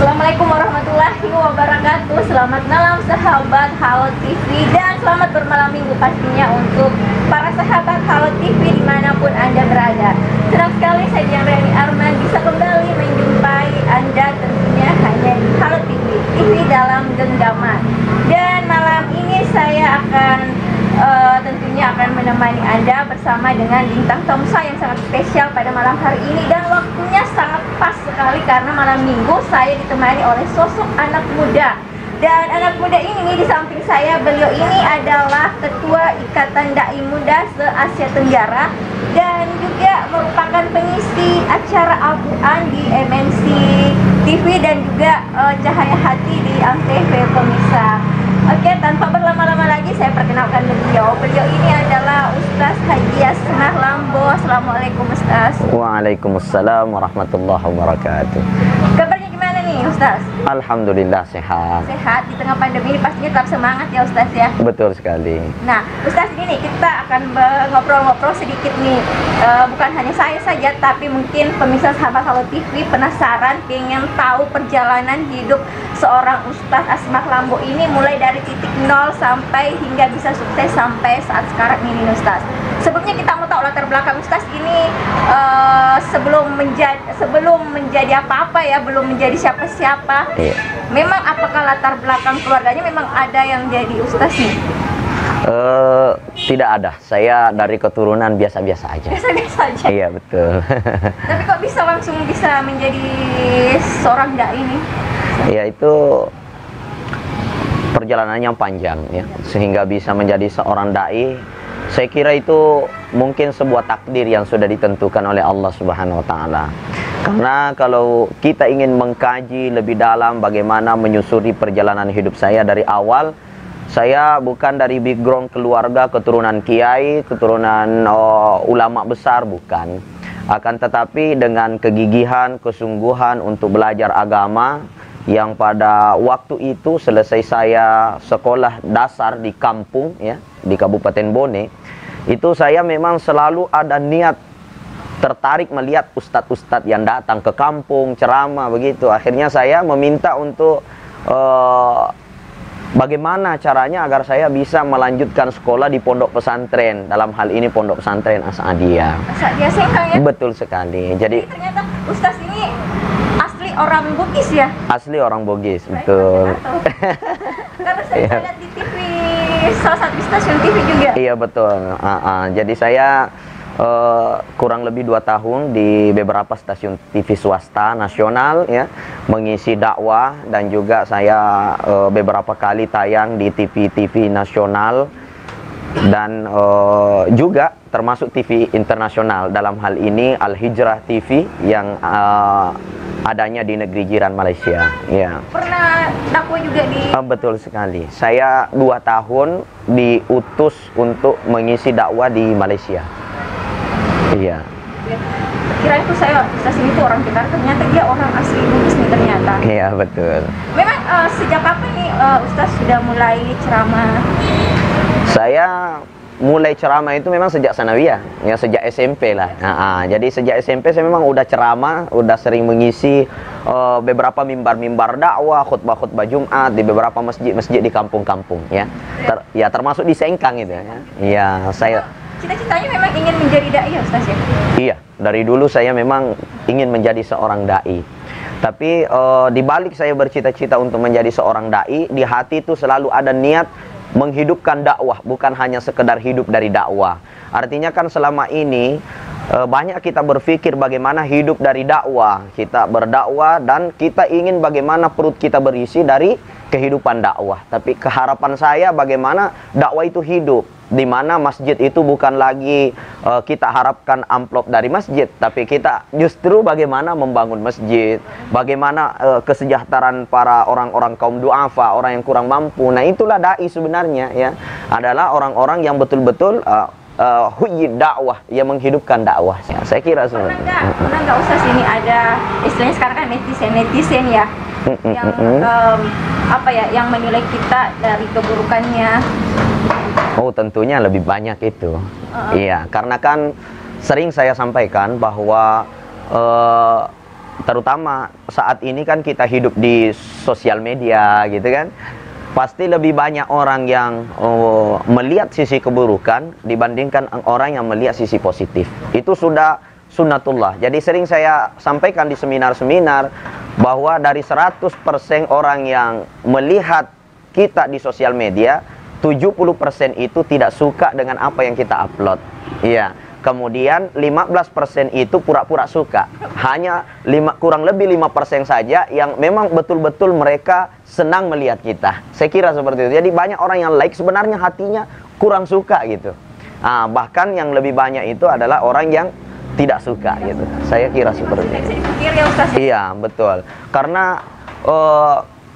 Assalamualaikum warahmatullahi wabarakatuh. Selamat malam sahabat Halo TV, dan selamat bermalam minggu pastinya untuk para sahabat Halo TV dimanapun Anda berada. Senang sekali saya Dianrani Arman bisa kembali menjumpai Anda tentunya hanya di Halo TV, TV dalam genggaman. Dan malam ini saya tentunya akan menemani Anda bersama dengan bintang tamu saya yang sangat spesial pada malam hari ini, dan waktunya sangat pas sekali karena malam minggu saya ditemani oleh sosok anak muda. Dan anak muda ini di samping saya, beliau ini adalah Ketua Ikatan Dai Muda se-Asia Tenggara dan juga merupakan pengisi acara Al-Quran di MNC TV dan juga Cahaya Hati di Antv Pemirsa. Oke, tanpa berlama-lama lagi saya perkenalkan beliau. Beliau ini adalah Ustaz Haji Asmah Lambo. Assalamualaikum Ustaz. Waalaikumsalam warahmatullahi wabarakatuh. Kabarnya gimana nih Ustaz? Alhamdulillah sehat. Sehat di tengah pandemi ini, pastinya tetap semangat ya Ustaz ya. Betul sekali. Nah Ustaz, ini kita akan ngobrol-ngobrol sedikit nih. Bukan hanya saya saja, tapi mungkin pemirsa sahabat Halo TV penasaran, pengen tahu perjalanan hidup seorang Ustaz Asmah Lambo ini mulai dari titik nol sampai hingga bisa sukses sampai saat sekarang ini Ustaz. Sebelumnya kita mau tahu latar belakang Ustaz ini sebelum menjadi apa-apa ya, belum menjadi siapa-siapa. Iya. Memang apakah latar belakang keluarganya memang ada yang jadi Ustaz nih? Tidak ada. Saya dari keturunan biasa-biasa aja. Biasa-biasa aja. Iya betul. Tapi kok bisa langsung bisa menjadi seorang dai ini? Ya itu perjalanan yang panjang ya, sehingga bisa menjadi seorang dai. Saya kira itu mungkin sebuah takdir yang sudah ditentukan oleh Allah Subhanahu wa taala. Karena kalau kita ingin mengkaji lebih dalam bagaimana menyusuri perjalanan hidup saya dari awal, saya bukan dari background keluarga keturunan kiai, keturunan ulama besar, bukan. Akan tetapi dengan kegigihan, kesungguhan untuk belajar agama, yang pada waktu itu selesai saya sekolah dasar di kampung ya, di Kabupaten Bone, itu saya memang selalu ada niat tertarik melihat ustadz-ustadz yang datang ke kampung ceramah begitu. Akhirnya saya meminta untuk bagaimana caranya agar saya bisa melanjutkan sekolah di pondok pesantren, dalam hal ini pondok pesantren Asadiyah. Asadiyah Sengkang ya? Betul sekali. Jadi ternyata Ustaz ini asli orang Bugis ya? Asli orang Bugis, betul. Karena saya lihat di TV, salah satu stasiun TV juga. Iya betul. Jadi saya kurang lebih 2 tahun di beberapa stasiun TV swasta nasional ya, mengisi dakwah, dan juga saya beberapa kali tayang di TV-TV nasional dan juga termasuk TV internasional, dalam hal ini Al Hijrah TV yang adanya di negeri jiran Malaysia ya. Pernah dakwah juga di betul sekali. Saya 2 tahun diutus untuk mengisi dakwah di Malaysia. Iya. Kira itu saya Ustaz ini tuh orang Jakarta, ternyata dia orang asli Bugis nih ternyata. Iya betul. Memang sejak kapan nih Ustaz sudah mulai ceramah? Saya mulai ceramah itu memang sejak sanawiyah, ya sejak SMP lah. Jadi sejak SMP saya memang udah ceramah, udah sering mengisi beberapa mimbar-mimbar dakwah, khutbah-khutbah Jumat di beberapa masjid-masjid di kampung-kampung ya. Termasuk di Sengkang itu ya. Iya, saya cita-citanya memang ingin menjadi dai ya Ustaz ya? Iya, dari dulu saya memang ingin menjadi seorang dai. Tapi di balik saya bercita-cita untuk menjadi seorang dai, di hati itu selalu ada niat menghidupkan dakwah, bukan hanya sekedar hidup dari dakwah. Artinya kan selama ini banyak kita berpikir bagaimana hidup dari dakwah. Kita berdakwah dan kita ingin bagaimana perut kita berisi dari kehidupan dakwah. Tapi keharapan saya bagaimana dakwah itu hidup, di mana masjid itu bukan lagi kita harapkan amplop dari masjid, tapi kita justru bagaimana membangun masjid, bagaimana kesejahteraan para orang-orang kaum duafa, orang yang kurang mampu. Nah itulah dai sebenarnya ya, adalah orang-orang yang betul-betul huyi dakwah, yang menghidupkan dakwah. Ya, saya kira sebenarnya. Pernah nggak Ustaz ini ada istilahnya sekarang kan netizen ya, yang apa ya, yang menilai kita dari keburukannya? Oh tentunya lebih banyak itu. Iya, karena kan sering saya sampaikan bahwa terutama saat ini kan kita hidup di sosial media gitu kan. Pasti lebih banyak orang yang melihat sisi keburukan dibandingkan orang yang melihat sisi positif. Itu sudah sunnatullah. Jadi sering saya sampaikan di seminar-seminar bahwa dari 100% orang yang melihat kita di sosial media, 70% itu tidak suka dengan apa yang kita upload. Iya. Kemudian 15% itu pura-pura suka. Hanya kurang lebih 5% saja yang memang betul-betul mereka senang melihat kita. Saya kira seperti itu. Jadi banyak orang yang like sebenarnya hatinya kurang suka gitu. Bahkan yang lebih banyak itu adalah orang yang tidak suka gitu. Saya kira seperti itu. Iya, betul. Karena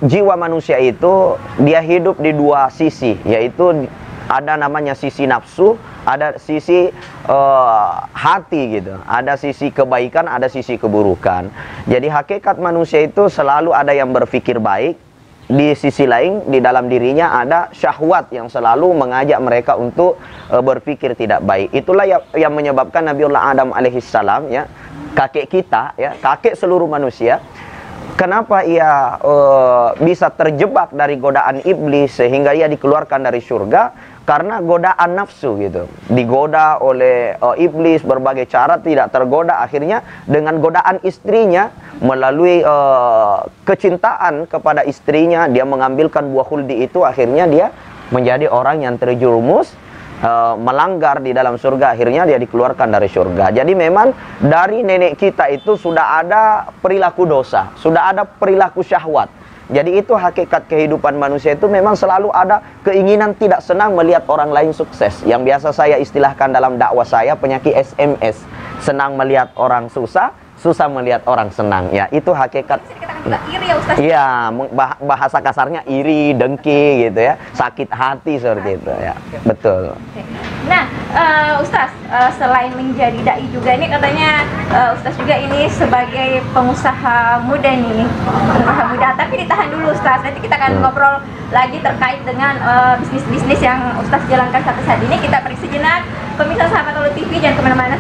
jiwa manusia itu dia hidup di dua sisi, yaitu ada namanya sisi nafsu, ada sisi hati gitu, ada sisi kebaikan, ada sisi keburukan. Jadi hakikat manusia itu selalu ada yang berpikir baik, di sisi lain di dalam dirinya ada syahwat yang selalu mengajak mereka untuk berpikir tidak baik. Itulah yang menyebabkan Nabiullah Adam alaihissalam, ya, kakek kita, ya, kakek seluruh manusia. Kenapa ia bisa terjebak dari godaan iblis sehingga ia dikeluarkan dari surga? Karena godaan nafsu gitu. Digoda oleh iblis berbagai cara, tidak tergoda. Akhirnya dengan godaan istrinya, melalui kecintaan kepada istrinya, dia mengambilkan buah khuldi itu. Akhirnya dia menjadi orang yang terjerumus, melanggar di dalam surga. Akhirnya dia dikeluarkan dari surga. Jadi memang dari nenek kita itu sudah ada perilaku dosa, sudah ada perilaku syahwat. Jadi itu hakikat kehidupan manusia, itu memang selalu ada keinginan tidak senang melihat orang lain sukses. Yang biasa saya istilahkan dalam dakwah saya penyakit SMS. Senang melihat orang susah, susah melihat orang senang. Ya, itu hakikat. Iri ya Ustaz? Iya, bahasa kasarnya iri, dengki gitu ya. Sakit hati seperti itu ya. Betul. Nah, Ustaz, selain menjadi dai juga ini katanya Ustaz juga ini sebagai pengusaha muda nih. Pengusaha muda, tapi ditahan dulu Ustaz. Nanti kita akan ngobrol lagi terkait dengan bisnis-bisnis yang Ustaz jalankan sampai saat ini. Kita break sejenak. Pemirsa Sahabat Halo TV, jangan kemana-mana.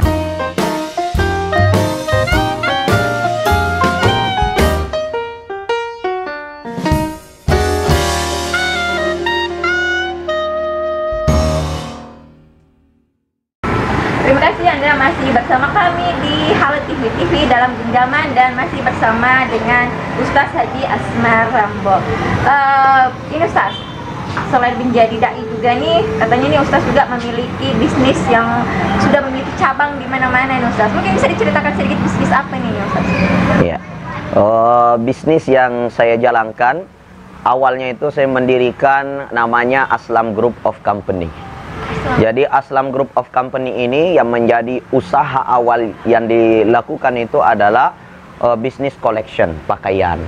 Terima kasih Anda masih bersama kami di Halo TV dalam genggaman, dan masih bersama dengan Ustaz Haji Asmar Rambo. Ini Ustaz, selain menjadi dai juga nih, katanya nih Ustaz juga memiliki bisnis yang sudah memiliki cabang di mana-mana nih Ustaz. Mungkin bisa diceritakan sedikit bisnis apa nih Ustaz? Iya. Bisnis yang saya jalankan awalnya itu saya mendirikan namanya Aslam Group of Company. Jadi Aslam Group of Company ini yang menjadi usaha awal yang dilakukan itu adalah bisnis collection pakaian.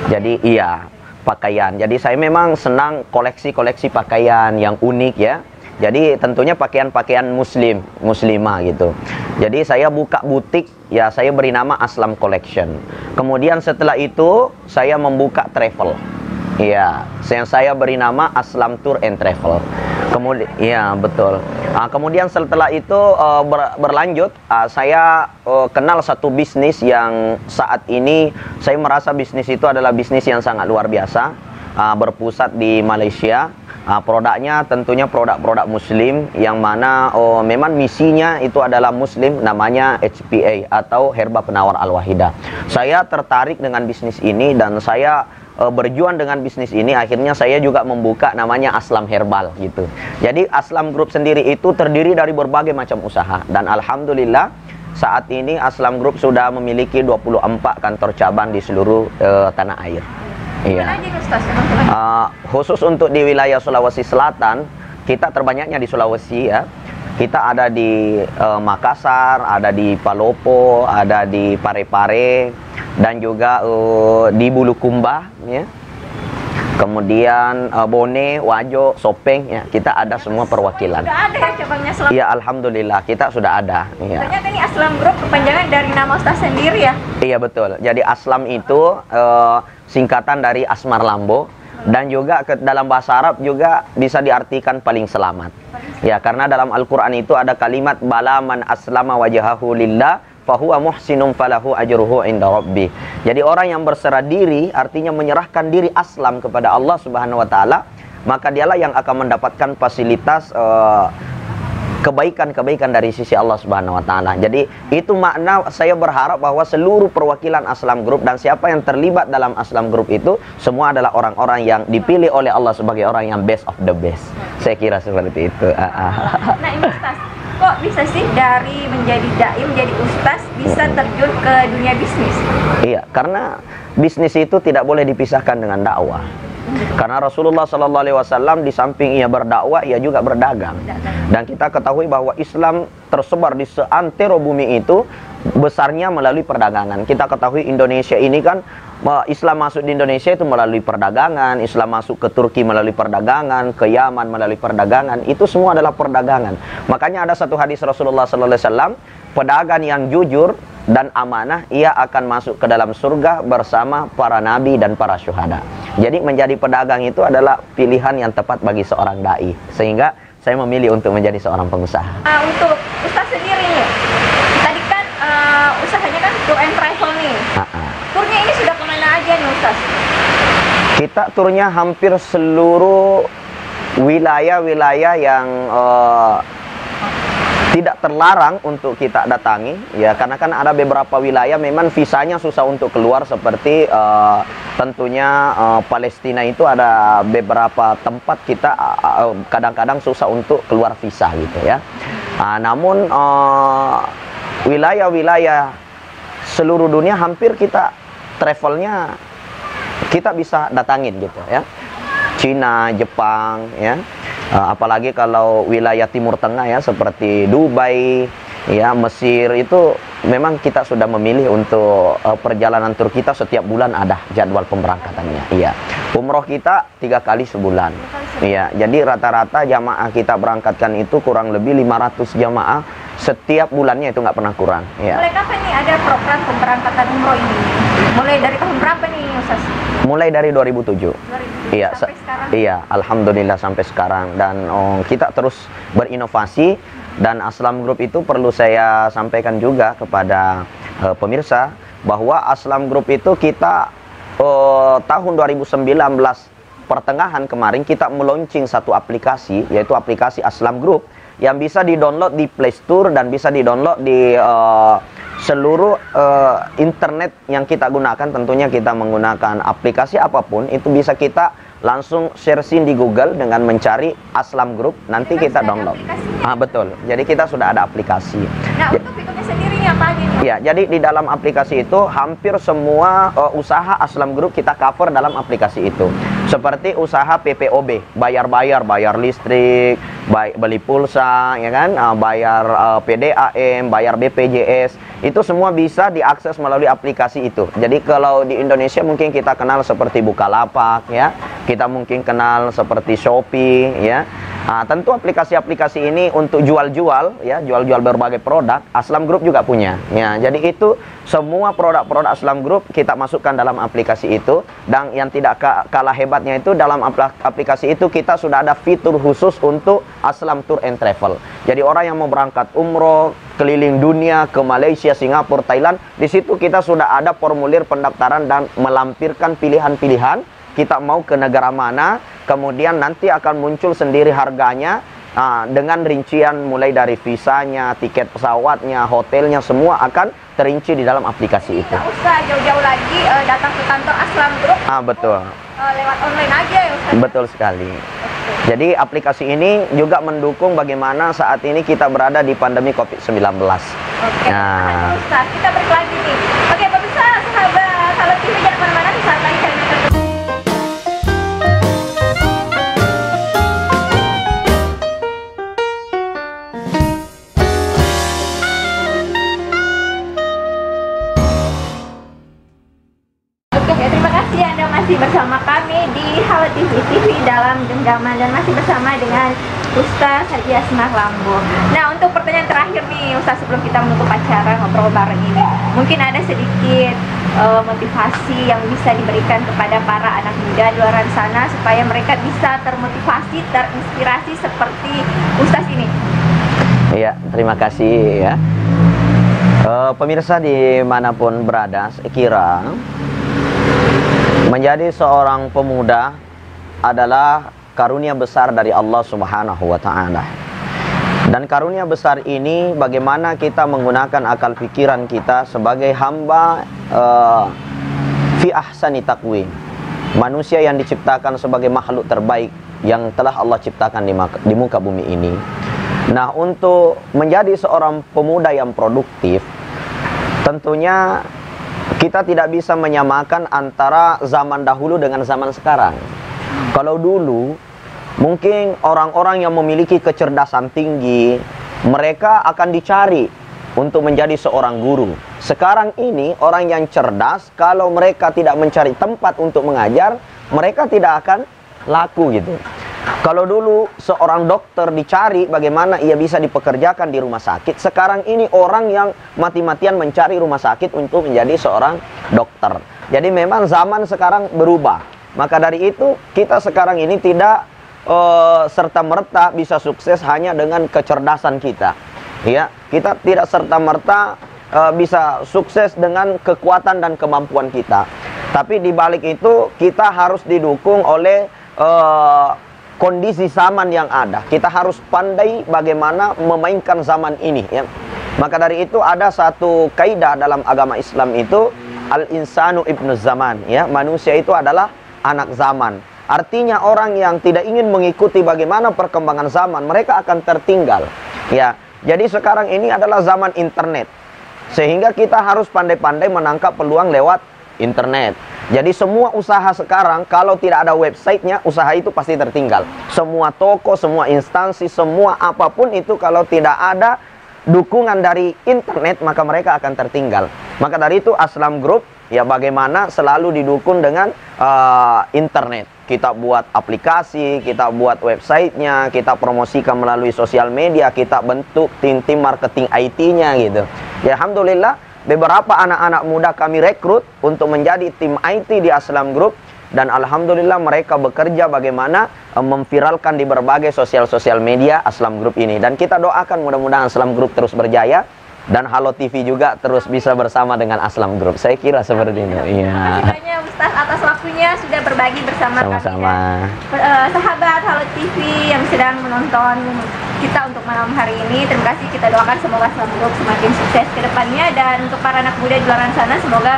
Jadi iya, pakaian. Jadi saya memang senang koleksi-koleksi pakaian yang unik ya. Jadi tentunya pakaian-pakaian muslimah gitu. Jadi saya buka butik, ya saya beri nama Aslam Collection. Kemudian setelah itu saya membuka travel. Iya, saya beri nama Aslam Tour and Travel. Kemudian, iya betul. Kemudian setelah itu berlanjut, saya kenal satu bisnis yang saat ini saya merasa bisnis itu adalah bisnis yang sangat luar biasa. Berpusat di Malaysia. Produknya tentunya produk-produk muslim, yang mana memang misinya itu adalah muslim, namanya HPA atau Herba Penawar Al-Wahidah. Saya tertarik dengan bisnis ini dan saya berjuang dengan bisnis ini. Akhirnya saya juga membuka namanya Aslam Herbal gitu. Jadi Aslam Group sendiri itu terdiri dari berbagai macam usaha, dan alhamdulillah saat ini Aslam Group sudah memiliki 24 kantor cabang di seluruh tanah air. Iya. Khusus untuk di wilayah Sulawesi Selatan, kita terbanyaknya di Sulawesi ya. Kita ada di Makassar, ada di Palopo, ada di Parepare, dan juga di Bulukumba ya. Kemudian Bone, Wajo, Sopeng ya, kita ada semua perwakilan. Sudah ada ya cabangnya Aslam? Iya, alhamdulillah kita sudah ada. Ya. Ternyata ini Aslam Group kepanjangan dari nama Ustaz sendiri ya? Iya betul. Jadi Aslam itu singkatan dari Asmar Lambo, dan juga dalam bahasa Arab juga bisa diartikan paling selamat. Ya, karena dalam Al-Quran itu ada kalimat bala man aslama wajahahu lillah fahuwa muhsinun falahu ajruhu inda rabbih. Jadi orang yang berserah diri artinya menyerahkan diri aslam kepada Allah Subhanahu wa taala, maka dialah yang akan mendapatkan fasilitas kebaikan-kebaikan dari sisi Allah Subhanahu wa taala. Jadi itu makna saya berharap bahwa seluruh perwakilan Aslam Group dan siapa yang terlibat dalam Aslam Group itu semua adalah orang-orang yang dipilih oleh Allah sebagai orang yang best of the best. Saya kira seperti itu. Nah ini Ustaz, kok bisa sih dari menjadi dai, menjadi ustaz bisa terjun ke dunia bisnis? Iya, karena bisnis itu tidak boleh dipisahkan dengan dakwah. Karena Rasulullah Sallallahu Alaihi Wasallam di samping ia berdakwah, ia juga berdagang. Dan kita ketahui bahwa Islam tersebar di seantero bumi itu besarnya melalui perdagangan. Kita ketahui Indonesia ini kan, Islam masuk di Indonesia itu melalui perdagangan, Islam masuk ke Turki melalui perdagangan, ke Yaman melalui perdagangan, itu semua adalah perdagangan. Makanya ada satu hadis Rasulullah Sallallahu Alaihi Wasallam, pedagang yang jujur dan amanah, ia akan masuk ke dalam surga bersama para nabi dan para syuhada. Jadi menjadi pedagang itu adalah pilihan yang tepat bagi seorang dai. Sehingga saya memilih untuk menjadi seorang pengusaha. Untuk Ustaz sendiri nih, tadi kan usahanya kan tour and travel nih. Turnya ini sudah kemana aja nih Ustaz? Kita turnya hampir seluruh wilayah-wilayah yang tidak terlarang untuk kita datangi, ya, karena kan ada beberapa wilayah memang visanya susah untuk keluar, seperti tentunya Palestina itu ada beberapa tempat kita kadang-kadang susah untuk keluar visa gitu ya. Namun wilayah-wilayah seluruh dunia hampir kita travelnya kita bisa datangin gitu ya. Cina, Jepang, ya. Apalagi kalau wilayah Timur Tengah ya, seperti Dubai, ya, Mesir, itu memang kita sudah memilih untuk perjalanan tur kita setiap bulan ada jadwal pemberangkatannya. Iya. Umroh kita 3 kali sebulan. Iya. Jadi rata-rata jamaah kita berangkatkan itu kurang lebih 500 jamaah setiap bulannya, itu nggak pernah kurang. Iya. Mulai kapan nih ada program pemberangkatan umroh ini? Mulai dari tahun berapa nih Ustaz? Mulai dari 2007. Iya, sampai sekarang. Iya, alhamdulillah sampai sekarang, dan kita terus berinovasi. Dan Aslam Group itu perlu saya sampaikan juga kepada pemirsa bahwa Aslam Group itu kita tahun 2019 pertengahan kemarin kita meluncing satu aplikasi, yaitu aplikasi Aslam Group yang bisa di-download di Play Store dan bisa di-download di seluruh internet yang kita gunakan. Tentunya kita menggunakan aplikasi apapun, itu bisa kita langsung searching di Google dengan mencari Aslam Group, nanti kita download. Betul. Jadi kita sudah ada aplikasi. Nah, untuk fiturnya sendiri ini apa aja nih? Ya, jadi di dalam aplikasi itu hampir semua usaha Aslam Group kita cover dalam aplikasi itu. Seperti usaha PPOB, bayar listrik, beli pulsa, ya kan, bayar PDAM, bayar BPJS, itu semua bisa diakses melalui aplikasi itu. Jadi kalau di Indonesia mungkin kita kenal seperti Bukalapak, ya, kita mungkin kenal seperti Shopee, ya. Tentu aplikasi-aplikasi ini untuk jual-jual, ya, jual-jual berbagai produk, Aslam Group juga punya. Ya, jadi itu semua produk-produk Aslam Group kita masukkan dalam aplikasi itu. Dan yang tidak kalah hebatnya itu, dalam aplikasi itu kita sudah ada fitur khusus untuk Aslam Tour and Travel. Jadi orang yang mau berangkat umroh keliling dunia ke Malaysia, Singapura, Thailand, di situ kita sudah ada formulir pendaftaran dan melampirkan pilihan-pilihan. Kita mau ke negara mana, kemudian nanti akan muncul sendiri harganya dengan rincian mulai dari visanya, tiket pesawatnya, hotelnya, semua akan terinci di dalam aplikasi itu. Nggak usah jauh-jauh lagi datang ke kantor Aslam Group. Betul. Lewat online aja ya Ustaz? Betul sekali. Jadi aplikasi ini juga mendukung bagaimana saat ini kita berada di pandemi COVID-19. Oke. Nah, Ustaz, kita balik lagi nih. Oke, pemirsa, sahabat TV, jangan kemana-mana, saat lagi kalian akan bersama kami di Halo TV dalam genggaman, dan masih bersama dengan Ustaz Haji Asmah Lambo. Nah, untuk pertanyaan terakhir nih Ustaz, sebelum kita menutup acara ngobrol bareng ini, mungkin ada sedikit motivasi yang bisa diberikan kepada para anak muda di luar sana supaya mereka bisa termotivasi, terinspirasi seperti Ustaz ini. Iya, terima kasih ya. Pemirsa dimanapun berada, saya kira menjadi seorang pemuda adalah karunia besar dari Allah Subhanahu wa Ta'ala. Dan karunia besar ini bagaimana kita menggunakan akal pikiran kita sebagai hamba fi ahsani taqwim, manusia yang diciptakan sebagai makhluk terbaik yang telah Allah ciptakan di muka bumi ini. Nah, untuk menjadi seorang pemuda yang produktif, tentunya kita tidak bisa menyamakan antara zaman dahulu dengan zaman sekarang. Kalau dulu mungkin orang-orang yang memiliki kecerdasan tinggi, mereka akan dicari untuk menjadi seorang guru. Sekarang ini orang yang cerdas, kalau mereka tidak mencari tempat untuk mengajar, mereka tidak akan laku gitu. Kalau dulu seorang dokter dicari bagaimana ia bisa dipekerjakan di rumah sakit, sekarang ini orang yang mati-matian mencari rumah sakit untuk menjadi seorang dokter. Jadi memang zaman sekarang berubah. Maka dari itu kita sekarang ini tidak serta-merta bisa sukses hanya dengan kecerdasan kita. Ya, kita tidak serta-merta bisa sukses dengan kekuatan dan kemampuan kita. Tapi di balik itu kita harus didukung oleh kondisi zaman yang ada. Kita harus pandai bagaimana memainkan zaman ini, ya. Maka dari itu ada satu kaidah dalam agama Islam itu, al-insanu ibnu zaman, ya. Manusia itu adalah anak zaman. Artinya orang yang tidak ingin mengikuti bagaimana perkembangan zaman, mereka akan tertinggal, ya. Jadi sekarang ini adalah zaman internet, sehingga kita harus pandai-pandai menangkap peluang lewat internet. Jadi semua usaha sekarang kalau tidak ada websitenya, usaha itu pasti tertinggal. Semua toko, semua instansi, semua apapun itu kalau tidak ada dukungan dari internet, maka mereka akan tertinggal. Maka dari itu Aslam Group, ya, bagaimana selalu didukung dengan internet. Kita buat aplikasi, kita buat websitenya, kita promosikan melalui sosial media, kita bentuk tim-tim marketing IT-nya gitu. Ya, alhamdulillah, beberapa anak-anak muda kami rekrut untuk menjadi tim IT di Aslam Group. Dan alhamdulillah mereka bekerja bagaimana memviralkan di berbagai sosial media Aslam Group ini. Dan kita doakan mudah-mudahan Aslam Group terus berjaya. Dan Halo TV juga terus bisa bersama dengan Aslam Group. Saya kira seperti itu. Iya. Terima kasih banyak Ustaz atas waktunya sudah berbagi bersama kami dan sahabat Halo TV yang sedang menonton kita untuk malam hari ini. Terima kasih, kita doakan semoga Aslam Group semakin sukses ke depannya. Dan untuk para anak muda di luar sana, semoga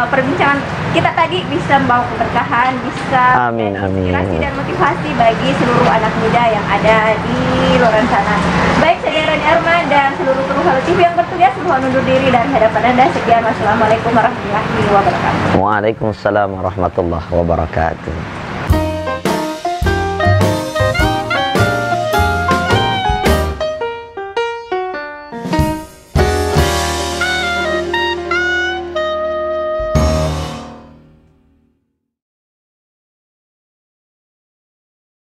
perbincangan kita tadi bisa membawa keberkahan, bisa inspirasi dan motivasi bagi seluruh anak muda yang ada di luar sana. Baik, saya Rani Arman dan seluruh kru Halo TV yang bertugas, mohon undur diri dari hadapan Anda. Sekian, wassalamualaikum warahmatullahi wabarakatuh. Waalaikumsalam warahmatullahi wabarakatuh.